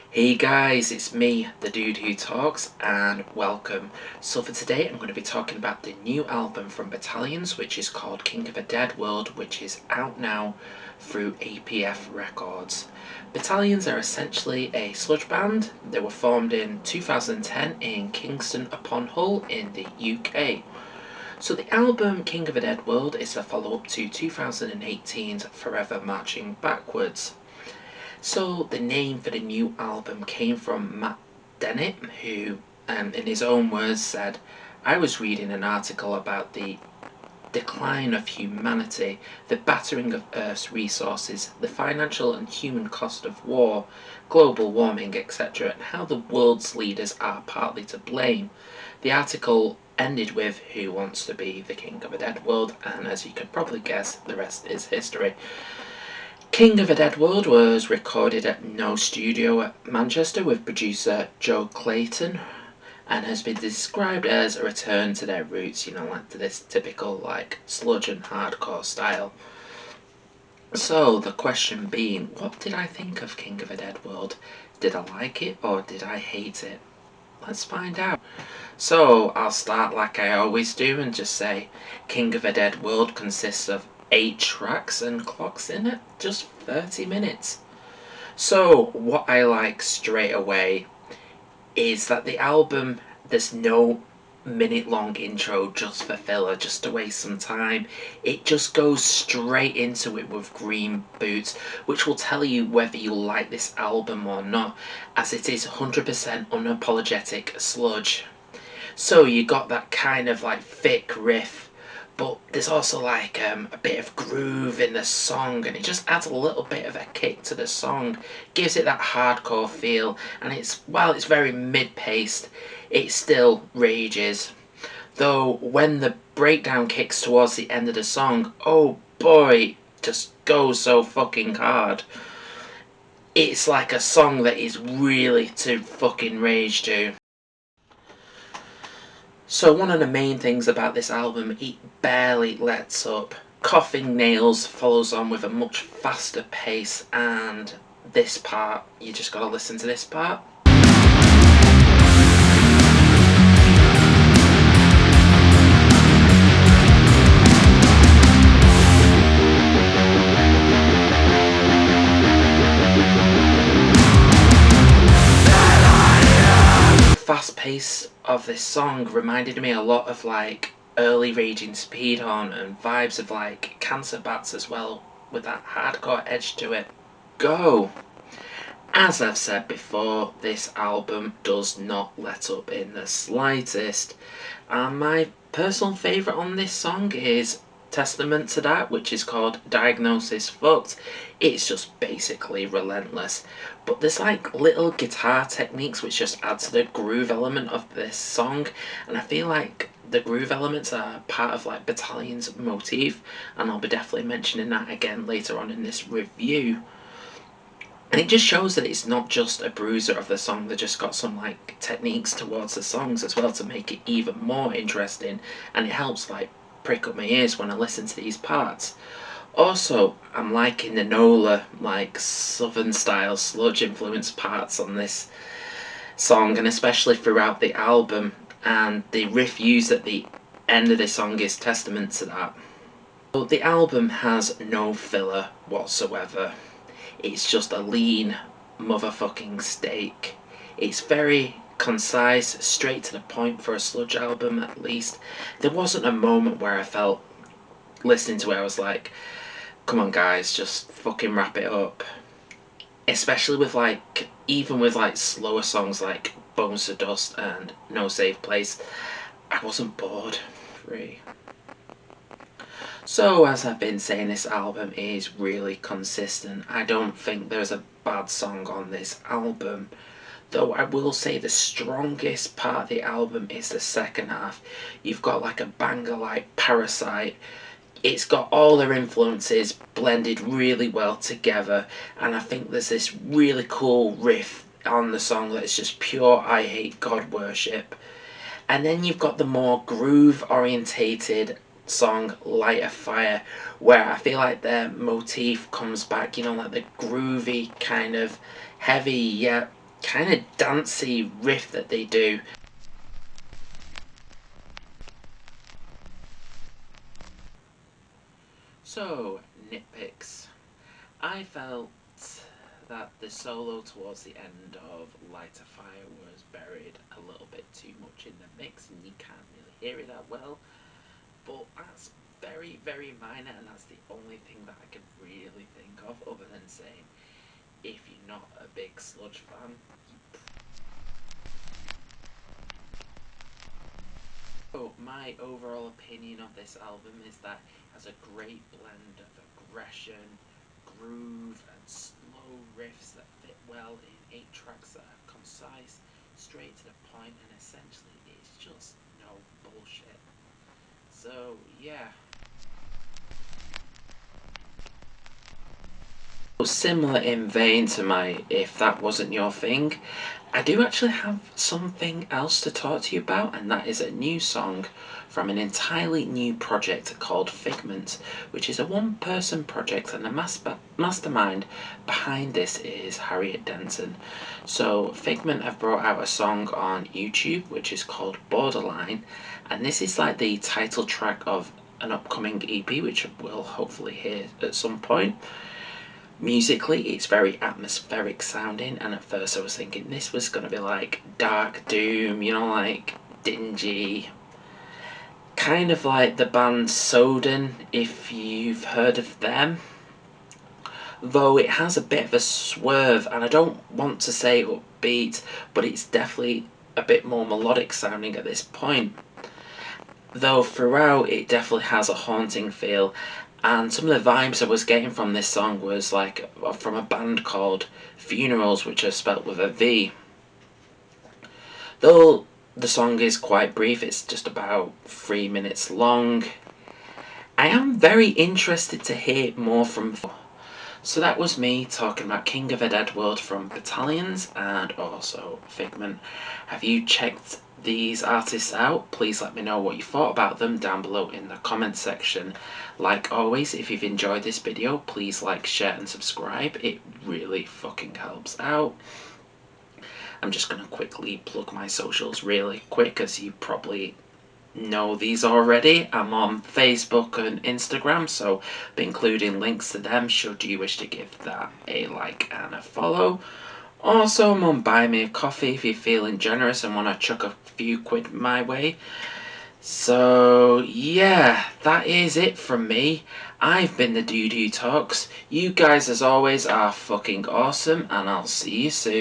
Hey guys, it's me, the dude who talks, and welcome. So for today I'm going to be talking about the new album from Battalions, which is called King of a Dead World, which is out now through APF Records. Battalions are essentially a sludge band. They were formed in 2010 in Kingston upon Hull in the UK. So the album King of a Dead World is a follow-up to 2018's Forever Marching Backwards. So the name for the new album came from Matt Dennett, who, in his own words, said, "I was reading an article about the decline of humanity, the battering of Earth's resources, the financial and human cost of war, global warming, etc., and how the world's leaders are partly to blame." The article ended with "Who wants to be the king of a dead world?" and as you can probably guess, the rest is history. King of a Dead World was recorded at No Studio at Manchester with producer Joe Clayton and has been described as a return to their roots, like to this typical sludge and hardcore style. So the question being, what did I think of King of a Dead World? Did I like it or did I hate it? Let's find out. So I'll start like I always do and just say King of a Dead World consists of 8 tracks and clocks in it just 30 minutes. So what I like straight away is that the album, there's no minute long intro just for filler, just to waste some time. It just goes straight into it with Green Boots, which will tell you whether you like this album or not, as it is 100% unapologetic sludge. So you got that kind of thick riff, but there's also a bit of groove in the song, and it just adds a little bit of a kick to the song, gives it that hardcore feel, and while it's very mid-paced, it still rages. Though when the breakdown kicks towards the end of the song, oh boy, just goes so fucking hard. It's like a song that is really to fucking rage to. So one of the main things about this album, it barely lets up. Coughing Nails follows on with a much faster pace, and this part, you just gotta listen to this part. Fast pace of this song reminded me a lot of early Raging Speedhorn and vibes of Cancer Bats as well, with that hardcore edge to it. Go! As I've said before, this album does not let up in the slightest, and my personal favourite on this song is testament to that, which is called Diagnosis Fucked. It's just basically relentless, but there's little guitar techniques which just add to the groove element of this song, and I feel like the groove elements are part of Battalion's motif, and I'll be definitely mentioning that again later on in this review. And it just shows that it's not just a bruiser of the song, they just got some techniques towards the songs as well to make it even more interesting, and it helps prick up my ears when I listen to these parts. Also, I'm liking the Nola southern style sludge influenced parts on this song, and especially throughout the album, and the riff used at the end of the song is testament to that. So the album has no filler whatsoever. It's just a lean motherfucking steak. It's very concise, straight to the point for a sludge album at least. There wasn't a moment where I felt, listening to it, I was like, come on guys, just fucking wrap it up. Especially with even with slower songs like Bones to Dust and No Safe Place, I wasn't bored. Free. So, as I've been saying, this album is really consistent. I don't think there's a bad song on this album. Though I will say the strongest part of the album is the second half. You've got a banger like Parasite. It's got all their influences blended really well together, and I think there's this really cool riff on the song that's just pure I Hate God worship. And then you've got the more groove orientated song Light a Fire, where I feel like their motif comes back, the groovy kind of heavy yet kind of dancey riff that they do. So, nitpicks. I felt that the solo towards the end of Light a Fire was buried a little bit too much in the mix and you can't really hear it that well. But that's very, very minor, and that's the only thing that I can really think of, other than saying, if you're not a big sludge fan, so my overall opinion of this album is that it has a great blend of aggression, groove, and slow riffs that fit well in 8 tracks that are concise, straight to the point, and essentially it's just no bullshit. So yeah. Similar in vein to my If That Wasn't Your Thing, I do actually have something else to talk to you about, and that is a new song from an entirely new project called Figment, which is a one-person project, and the mastermind behind this is Harriet Denton. So Figment have brought out a song on YouTube which is called Borderline, and this is like the title track of an upcoming EP which we'll hopefully hear at some point. Musically, it's very atmospheric sounding, and at first I was thinking this was going to be like dark doom, you know, like dingy. Kind of like the band Soden, if you've heard of them. Though it has a bit of a swerve, and I don't want to say upbeat, but it's definitely a bit more melodic sounding at this point. Though throughout it definitely has a haunting feel, and some of the vibes I was getting from this song was like from a band called Funerals, which are spelt with a V. Though the song is quite brief, it's just about 3 minutes long, I am very interested to hear more from. So that was me talking about King of a Dead World from Battalions and also Figment. Have you checked these artists out? Please let me know what you thought about them down below in the comments section. Like always, if you've enjoyed this video, please like, share and subscribe. It really fucking helps out. I'm just going to quickly plug my socials really quick, as you probably know these already. I'm on Facebook and Instagram, so I'll be including links to them should you wish to give that a like and a follow. Also, I'm on Buy Me a Coffee if you're feeling generous and want to chuck a few quid my way. So yeah, that is it from me. I've been the TDWT Talks. You guys as always are fucking awesome, and I'll see you soon.